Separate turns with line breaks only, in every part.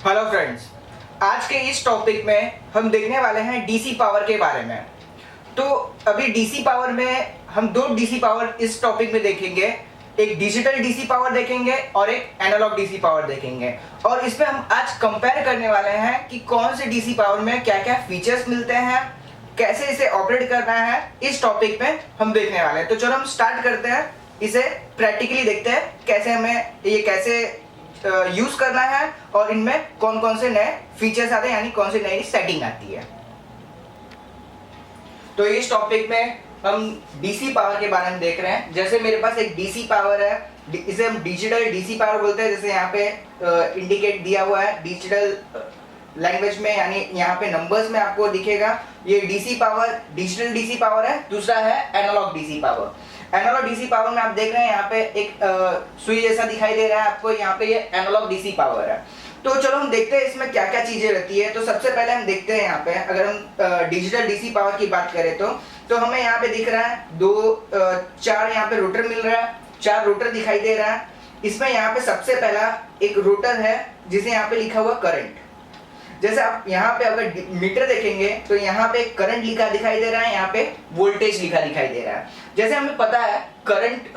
Hello friends, आज के इस टॉपिक में हम देखने वाले हैं डीसी पावर के बारे में। तो अभी डीसी पावर में हम दो डीसी पावर इस टॉपिक में देखेंगे। एक डिजिटल डीसी पावर देखेंगे और एक एनालॉग डीसी पावर देखेंगे। और इसमें हम आज कंपेयर करने वाले हैं कि कौन से डीसी पावर में क्या क्या फीचर्स मिलते हैं, कैसे इसे ऑपरेट करना है, इस टॉपिक में हम देखने वाले हैं। तो चलो हम स्टार्ट करते हैं, इसे प्रैक्टिकली देखते हैं कैसे हमें ये कैसे यूज करना है और इनमें कौन कौन से नए फीचर्स आते हैं, यानी कौन सी नई सेटिंग आती है। तो इस टॉपिक में हम डीसी पावर के बारे में देख रहे हैं। जैसे मेरे पास एक डीसी पावर है, इसे हम डिजिटल डीसी पावर बोलते हैं। जैसे यहाँ पे इंडिकेट दिया हुआ है डिजिटल लैंग्वेज में, यानी यहाँ पे नंबर्स में आपको दिखेगा। ये DC power digital DC power है। दूसरा है analogue DC power. Analogue DC power में आप देख रहे हैं यहाँ पे एक सुई जैसा दिखाई दे रहा है आपको, यहाँ पे ये एनालॉग डीसी पावर है। तो चलो हम देखते हैं इसमें क्या क्या चीजें रहती है। तो सबसे पहले हम देखते हैं यहाँ पे, अगर हम डिजिटल डीसी पावर की बात करें तो हमें यहाँ पे दिख रहा है चार यहाँ पे रोटर मिल रहा है, 4 रोटर दिखाई दे रहा है। इसमें यहाँ पे सबसे पहला एक रोटर है जिसे यहाँ पे लिखा हुआ करंट। जैसे आप यहाँ पे अगर मीटर देखेंगे तो यहाँ पे करंट लिखा दिखाई दे रहा है, यहाँ पे वोल्टेज लिखा दिखाई दे रहा है। जैसे हमें पता है करंट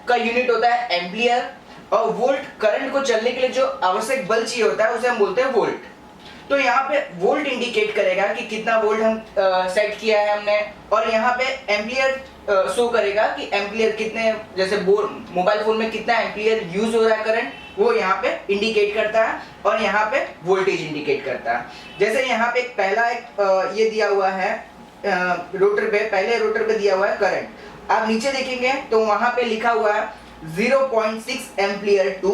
का यूनिट होता है एम्पियर, और वोल्ट करंट को चलने के लिए जो आवश्यक बल चाहिए होता है उसे हम बोलते हैं वोल्ट। तो यहाँ पे वोल्ट इंडिकेट करेगा कि कितना वोल्ट हम सेट किया है हमने, और यहाँ पे एम्पियर शो करेगा कि एम्पियर कितने, जैसे मोबाइल फोन में कितना एम्पियर यूज हो रहा है करंट, वो यहाँ पे इंडिकेट करता है। और यहाँ पे वोल्टेज इंडिकेट करता है। जैसे यहाँ पे पहला एक ये दिया हुआ है रोटर पे, पहले रोटर पे दिया हुआ है करंट। आप नीचे देखेंगे तो वहां पे लिखा हुआ है 0.6 एम्पियर टू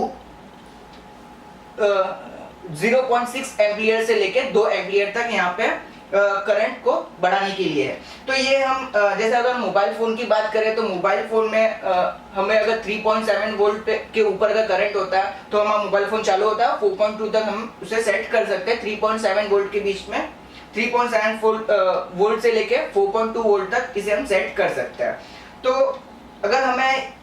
0.6 एम्पियर से लेके 2 एम्पियर तक यहाँ पे करंट को बढ़ाने के लिए है। तो ये हम जैसे अगर मोबाइल फोन की बात करें तो मोबाइल फोन में हमें अगर 3.7 वोल्ट के ऊपर का करंट होता है तो हमारा मोबाइल फोन चालू होता है। 4.2 तक हम उसे सेट कर सकते हैं। 3.7 वोल्ट के बीच में 3.7 वोल्ट से लेके 4.2 वोल्ट तक इसे हम सेट कर सकते हैं। तो अगर हमें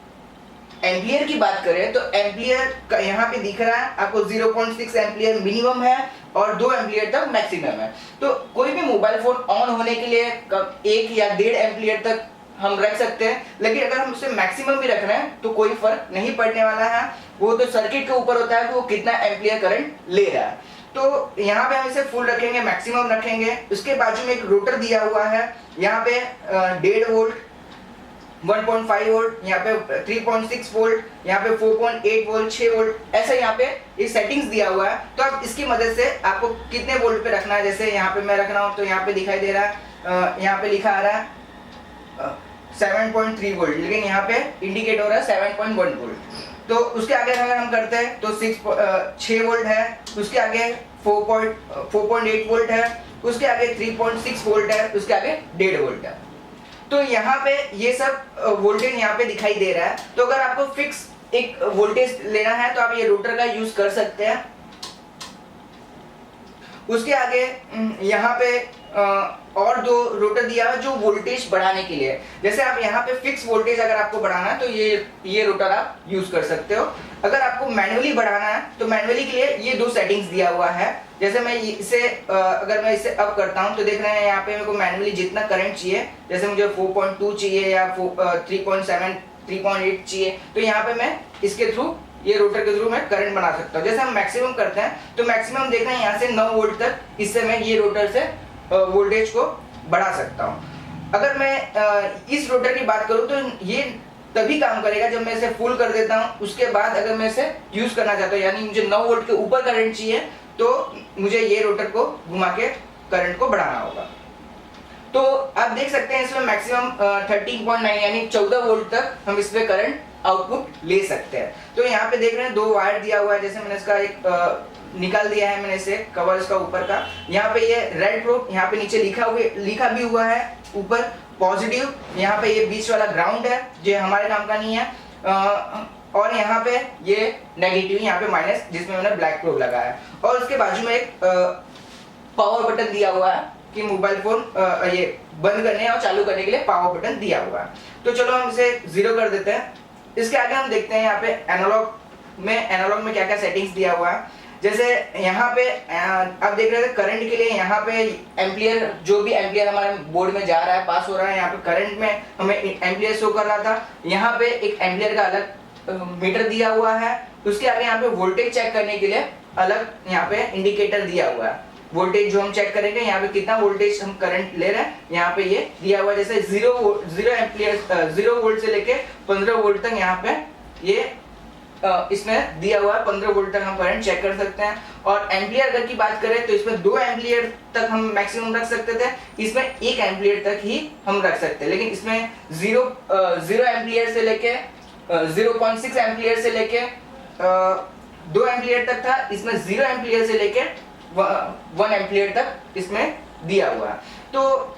एम्पियर की बात करें तो एम्पियर का यहाँ पे दिख रहा है आपको 0.6 एम्पियर मिनिमम है और 2 एम्पियर तक मैक्सिमम है। तो कोई भी मोबाइल फोन ऑन होने के लिए 1 या 1.5 एम्पियर तक हम रख सकते हैं, लेकिन अगर हम उसे मैक्सिमम भी रख रहे हैं तो कोई फर्क नहीं पड़ने वाला है। वो तो सर्किट के ऊपर होता है कि वो कितना एम्पियर करंट ले रहा है। तो यहाँ पे हम इसे फुल रखेंगे, मैक्सिमम रखेंगे। उसके बाजू में एक रोटर दिया हुआ है, यहाँ पे 1.5 वोल्ट, 1.5 वोल्ट, यहाँ पे 3.6 वोल्ट, यहाँ पे 4.8 वोल्ट, 6 वोल्ट, ऐसा यहाँ पे ये सेटिंग्स दिया हुआ है। तो आप इसकी मदद से आपको कितने वोल्ट पे रखना है, जैसे यहाँ पे मैं रख रहा हूँ तो यहाँ पे दिखाई दे रहा है, यहाँ पे लिखा आ रहा है 7.3 वोल्ट, लेकिन यहाँ पे इंडिकेट हो रहा है 7.1 वोल्ट। तो उसके आगे अगर हम करते हैं तो 6 वोल्ट है, उसके आगे 4.8 वोल्ट है, उसके आगे 3.6 वोल्ट है, उसके आगे 1.5 वोल्ट है। तो यहाँ पे ये सब वोल्टेज यहाँ पे दिखाई दे रहा है। तो अगर आपको फिक्स एक वोल्टेज लेना है तो आप ये रोटर का यूज कर सकते हैं। उसके आगे यहाँ पे और 2 रोटर दिया है जो वोल्टेज बढ़ाने के लिए। जैसे आप यहाँ पे फिक्स वोल्टेज अगर आपको बढ़ाना है तो ये रोटर आप यूज कर सकते हो। अगर आपको मैनुअली बढ़ाना है तो मैनुअली के लिए ये 2 सेटिंग्स दिया हुआ है। जैसे मैं इसे अगर मैं इसे अप करता हूँ तो देख रहे हैं यहाँ पे मेरे को मैनुअली जितना करंट चाहिए, जैसे मुझे 4.2 चाहिए या 3.7 3.8 चाहिए, तो यहाँ पे मैं इसके थ्रू, ये रोटर के थ्रू मैं करंट बना सकता हूँ। जैसे हम मैक्सिमम करते हैं तो मैक्सिमम देख रहे हैं यहाँ से 9 वोल्ट तक, इससे मैं ये रोटर से वोल्टेज को बढ़ा सकता हूँ। अगर मैं इस रोटर की बात करूँ तो ये तभी काम करेगा जब मैं इसे फुल कर देता हूँ। उसके बाद अगर मैं इसे यूज करना चाहता हूँ, यानी मुझे 9 वोल्ट के ऊपर करंट चाहिए, तो मुझे ये रोटर को घुमा के करंट को बढ़ाना होगा। तो आप देख सकते हैं इसमें मैक्सिमम 13.9 यानी 14 वोल्ट तक हम इसमें करंट आउटपुट ले सकते हैं। तो यहाँ पे देख रहे हैं 2 वायर दिया हुआ है। जैसे मैंने इसका एक निकाल दिया है, मैंने इसे कवर इसका ऊपर का। यहाँ पे ये रेड प्रूफ, यहाँ पे नीचे लिखा भी हुआ है ऊपर पॉजिटिव, यहाँ पे ये बीच वाला ग्राउंड है जो हमारे काम का नहीं है, और यहाँ पे ये नेगेटिव, यहाँ पे माइनस, जिसमें मैंने ब्लैक प्रूफ लगाया है। और उसके बाजू में एक पावर बटन दिया हुआ है कि मोबाइल फोन ये बंद करने और चालू करने के लिए पावर बटन दिया हुआ है। तो चलो हम इसे 0 कर देते हैं। इसके आगे हम देखते हैं यहाँ पे एनालॉग में क्या क्या सेटिंग्स दिया हुआ है। जैसे यहाँ पे आप देख रहे थे करंट के लिए यहाँ पे एम्पियर, जो भी एम्पियर हमारे बोर्ड में जा रहा है, पास हो रहा है, यहाँ पे करंट में हमें एम्पियर शो कर रहा था। यहाँ पे एक एम्पियर का अलग मीटर दिया हुआ है। उसके आगे यहाँ पे वोल्टेज चेक करने के लिए अलग यहाँ पे इंडिकेटर दिया हुआ है। वोल्टेज जो हम चेक करेंगे, यहाँ पे कितना वोल्टेज हम करंट ले रहे हैं, यहाँ पे ये दिया हुआ है। जैसे 0 वोल्ट से लेके 15 वोल्ट तक यहाँ पे ये इसमें दिया हुआ है। 15 वोल्ट तक हम करंट चेक कर सकते हैं। और एम्पियर अगर की बात करें तो इसमें 2 एम्पियर तक हम मैक्सिमम रख सकते थे, इसमें 1 एम्पियर तक ही हम रख सकते हैं। लेकिन इसमें 0 एम्पियर से लेके 0.6 एम्पियर से लेके 2 एम्पियर तक था, इसमें 0 एम्पियर से लेके 1 एम्पियर तक इसमें दिया हुआ है। तो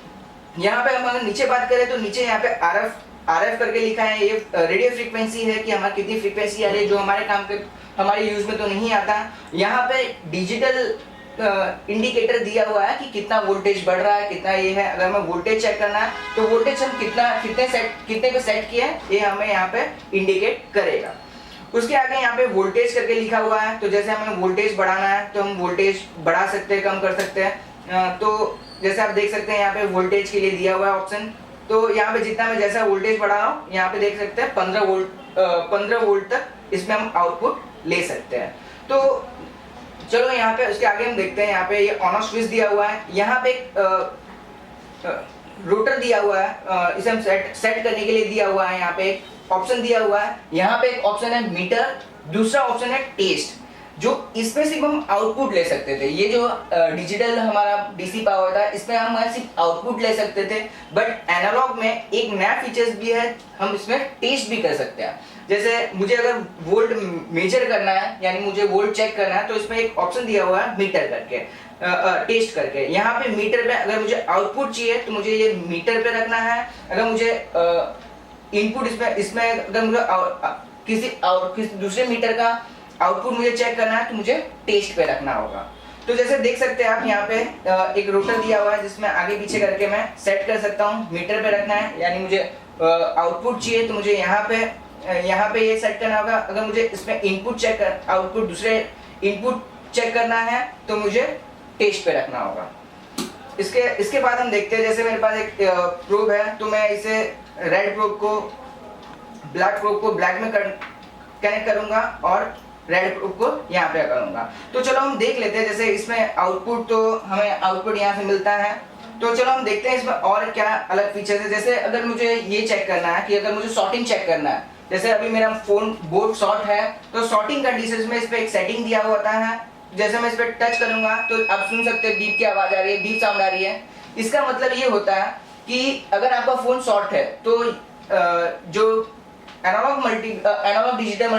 यहाँ पे हम अगर नीचे बात करें तो नीचे यहाँ पे RF करके लिखा है। ये रेडियो फ्रीक्वेंसी है कि हमारी कितनी फ्रीक्वेंसी आ रही है, जो हमारे काम के हमारे यूज में तो नहीं आता। यहाँ पे डिजिटल इंडिकेटर दिया हुआ है कि कितना वोल्टेज बढ़ रहा है, कितना ये है। अगर हमें वोल्टेज चेक करना है तो वोल्टेज हम कितने पे सेट किए हैं, ये हमें यहाँ पे इंडिकेट करेगा। उसके आगे यहाँ पे वोल्टेज करके लिखा हुआ है। तो जैसे हमें वोल्टेज बढ़ाना है तो हम वोल्टेज बढ़ा सकते हैं, कम कर सकते हैं। तो जैसे आप देख सकते हैं यहाँ पे वोल्टेज के लिए दिया हुआ है ऑप्शन। तो यहाँ पे जितना मैं जैसा वोल्टेज बढ़ा रहा हूँ, यहाँ पे देख सकते हैं 15 वोल्ट तक इसमें हम आउटपुट ले सकते हैं। तो चलो यहाँ पे उसके आगे हम देखते हैं। यहाँ पे ये ऑन ऑफ स्विच दिया हुआ है। यहाँ पे रोटर दिया हुआ है, इसे हम सेट करने के लिए दिया हुआ है। यहाँ पे एक ऑप्शन दिया हुआ है। यहाँ पे एक ऑप्शन है मीटर, दूसरा ऑप्शन है टेस्ट, जो इसमें सिर्फ हम आउटपुट ले सकते थे। ये जो डिजिटल हमारा डीसी पावर था, इसमें हम सिर्फ आउटपुट ले सकते थे। बट एनालॉग में एक नया फीचर्स भी है, हम इसमें टेस्ट भी कर सकते हैं। जैसे मुझे अगर वोल्ट मेजर करना है, यानी मुझे वोल्ट चेक करना है, तो इसमें एक ऑप्शन दिया हुआ है मीटर करके, टेस्ट करके। यहाँ पे मीटर पे अगर मुझे आउटपुट चाहिए तो मुझे ये मीटर पे रखना है। अगर मुझे इनपुट इसमें अगर मुझे किसी दूसरे मीटर का आउटपुट मुझे चेक करना है तो मुझे टेस्ट पे रखना होगा। तो जैसे देख सकते हैं आप, यहाँ पे एक रोटर दिया हुआ है जिसमें आगे पीछे करके मैं सेट कर सकता हूँ। मीटर पे रखना है, यानी मुझे आउटपुट चाहिए तो मुझे यहाँ पे ये सेट करना होगा। अगर मुझे इसमें आउटपुट दूसरे इनपुट चेक करना है तो मुझे टेस्ट पे रखना होगा। इसके बाद हम देखते हैं, जैसे मेरे पास एक प्रोब है, तो मैं इसे रेड प्रोब को ब्लैक में कनेक्ट करूंगा और रेड प्रोब को यहाँ पे करूंगा। तो चलो हम देख लेते हैं। जैसे इसमें आउटपुट, तो हमें आउटपुट यहाँ से मिलता है। तो चलो हम देखते हैं इसमें और क्या अलग फीचर्स है। जैसे अगर मुझे ये चेक करना है कि अगर मुझे सॉर्टिंग चेक करना है, जैसे अभी मेरा फोन बोर्ड शॉर्ट है, तो सॉर्टिंग कंडीशंस में इस पे एक सेटिंग दिया होता है। जैसे मैं इस पे टच करूंगा तो आप सुन सकते हैं बीप की आवाज आ रही है, बीप साउंड आ रही है। इसका मतलब ये होता है कि अगर आपका फोन शॉर्ट है तो जो एनालॉग डिजिटल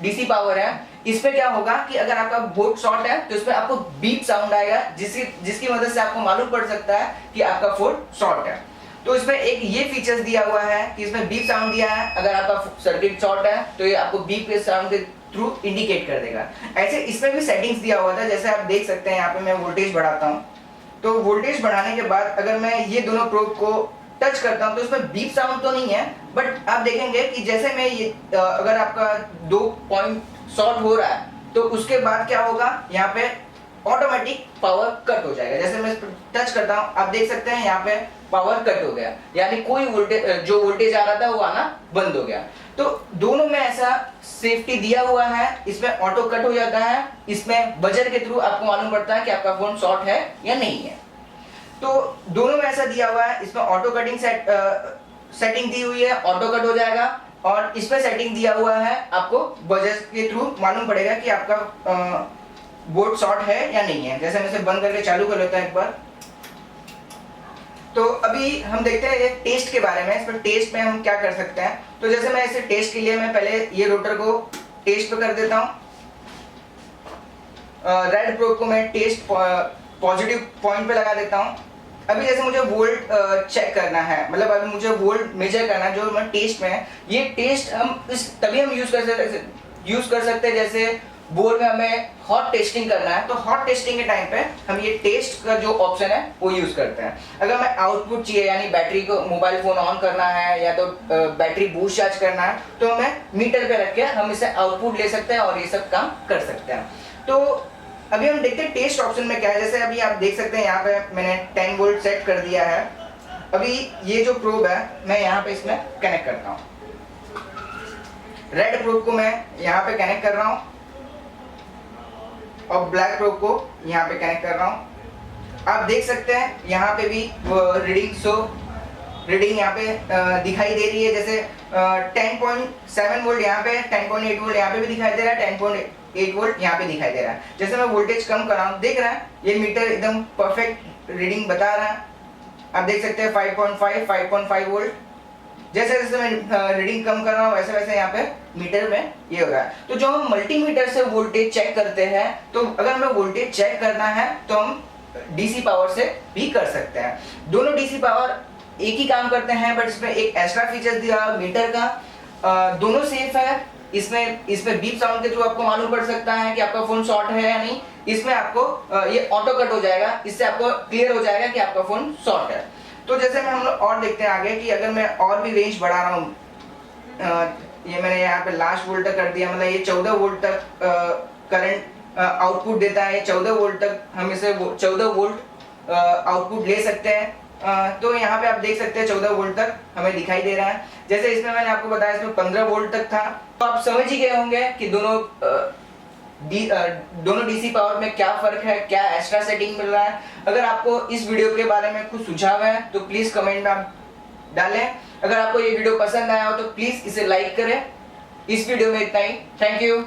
डीसी पावर है, इस पे क्या होगा कि अगर आपका बोर्ड शॉर्ट है तो इसमें आपको बीप साउंड आएगा, जिसकी मदद से आपको मालूम पड़ सकता है कि आपका फोन शॉर्ट है। तो इसमें एक ये फीचर्स दिया हुआ है कि इसमें बीप साउंड दिया है। अगर आपका सर्किट शॉर्ट है तो ये आपको बीप के साउंड के थ्रू इंडिकेट कर देगा। ऐसे इसमें भी सेटिंग्स दिया हुआ था। जैसे आप देख सकते हैं यहाँ पे मैं वोल्टेज बढ़ाता हूँ, तो वोल्टेज बढ़ाने के बाद अगर मैं ये दोनों प्रोब को टच करता हूँ तो इसमें बीप साउंड तो नहीं है, बट आप देखेंगे कि जैसे मैं ये अगर आपका 2 पॉइंट शॉर्ट हो रहा है तो उसके बाद क्या होगा, यहाँ पे ऑटोमेटिक पावर कट हो जाएगा। जैसे मैं टच करता हूँ, आप देख सकते हैं यहाँ पे पावर कट हो गया, यानी कोई जो वोल्टेज आ रहा था वो आना बंद हो गया। तो दोनों में ऐसा सेफ्टी दिया हुआ है। इसमें ऑटो कट हो जाता है, इसमें बजर के थ्रू आपको मालूम पड़ता है कि आपका फोन शॉर्ट है या नहीं है। तो दोनों में ऐसा दिया हुआ है। इसमें ऑटो कटिंग सेटिंग दी हुई है, ऑटो कट हो जाएगा। और इसमें सेटिंग दिया हुआ है, आपको बजर के थ्रू मालूम पड़ेगा कि आपका बोर्ड शॉर्ट है या नहीं है। जैसे मैं इसे बंद करके चालू कर लेता हूं एक बार। तो अभी हम देखते हैं एक टेस्ट के बारे में। इस पर टेस्ट में हम क्या कर सकते हैं। तो जैसे मैं इसे टेस्ट के लिए मैं पहले ये रोटर को टेस्ट पे कर देता हूँ। रेड प्रोब को मैं टेस्ट पॉजिटिव पॉइंट पे लगा देता हूँ। अभी जैसे मुझे वोल्ट चेक करना है, मतलब अभी मुझे वोल्ट मेजर करना है, जो मैं टेस्ट में है, ये टेस्ट हम तभी हम यूज कर सकते हैं जैसे बोर्ड में हमें हॉट टेस्टिंग करना है। तो हॉट टेस्टिंग के टाइम पे हम ये टेस्ट का जो ऑप्शन है वो यूज करते हैं। अगर मैं आउटपुट चाहिए, यानी बैटरी को मोबाइल फोन ऑन करना है या तो बैटरी बूस्ट चार्ज करना है, तो हमें मीटर पे रख के हम इसे आउटपुट ले सकते हैं और ये सब काम कर सकते हैं। तो अभी हम देखते हैं टेस्ट ऑप्शन में क्या है। जैसे अभी आप देख सकते हैं यहाँ पे मैंने 10 वोल्ट सेट कर दिया है। अभी ये जो प्रोब है मैं यहाँ पे इसमें कनेक्ट करता हूँ, रेड प्रोब को मैं यहाँ पे कनेक्ट कर रहा हूँ और ब्लैक प्रोब को यहाँ पे कनेक्ट कर रहा हूँ। आप देख सकते हैं यहाँ पे भी रीडिंग यहाँ पे दिखाई दे रही है। जैसे 10.7 वोल्ट यहाँ पे, 10.8 वोल्ट यहाँ पे भी दिखाई दे रहा है, 10.8 वोल्ट यहाँ पे दिखाई दे रहा है। जैसे मैं वोल्टेज कम कर रहा हूँ, देख रहा है ये मीटर एकदम परफेक्ट रीडिंग बता रहा है। आप देख सकते हैं 5.5 वोल्ट। जैसे जैसे मैं रीडिंग कम कर रहा हूँ वैसे वैसे यहाँ पे मीटर में ये हो रहा है। तो जो हम मल्टीमीटर से वोल्टेज चेक करते हैं, तो अगर हमें वोल्टेज चेक करना है तो हम डीसी पावर से भी कर सकते हैं। दोनों डीसी पावर एक ही काम करते हैं, बट इसमें एक एक्स्ट्रा फीचर दिया मीटर का। दोनों सेफ है। इसमें बीप साउंड के थ्रू आपको मालूम पड़ सकता है कि आपका फोन शॉर्ट है या नहीं। इसमें आपको ये ऑटो कट हो जाएगा, इससे आपको क्लियर हो जाएगा कि आपका फोन शॉर्ट है। तो जैसे में हम लोग और देखते हैं आगे कि अगर मैं और भी रेंज बढ़ा रहा हूँ, ये मैंने यहाँ पे लास्ट वोल्ट तक कर दिया, मतलब ये 14 वोल्ट तक करंट आउटपुट देता है। 14 वोल्ट तक हम इसे 14 वोल्ट आउटपुट ले सकते हैं। तो यहाँ पे आप देख सकते हैं 14 वोल्ट तक हमें दिखाई दे रहा है। जैसे इसमें मैंने आपको बताया इसमें 15 वोल्ट तक था। तो आप समझ ही गए होंगे कि दोनों डीसी पावर में क्या फर्क है, क्या एक्स्ट्रा सेटिंग मिल रहा है। अगर आपको इस वीडियो के बारे में कुछ सुझाव है तो प्लीज कमेंट में आप डालें। अगर आपको ये वीडियो पसंद आया हो तो प्लीज इसे लाइक करें। इस वीडियो में इतना ही। Thank you.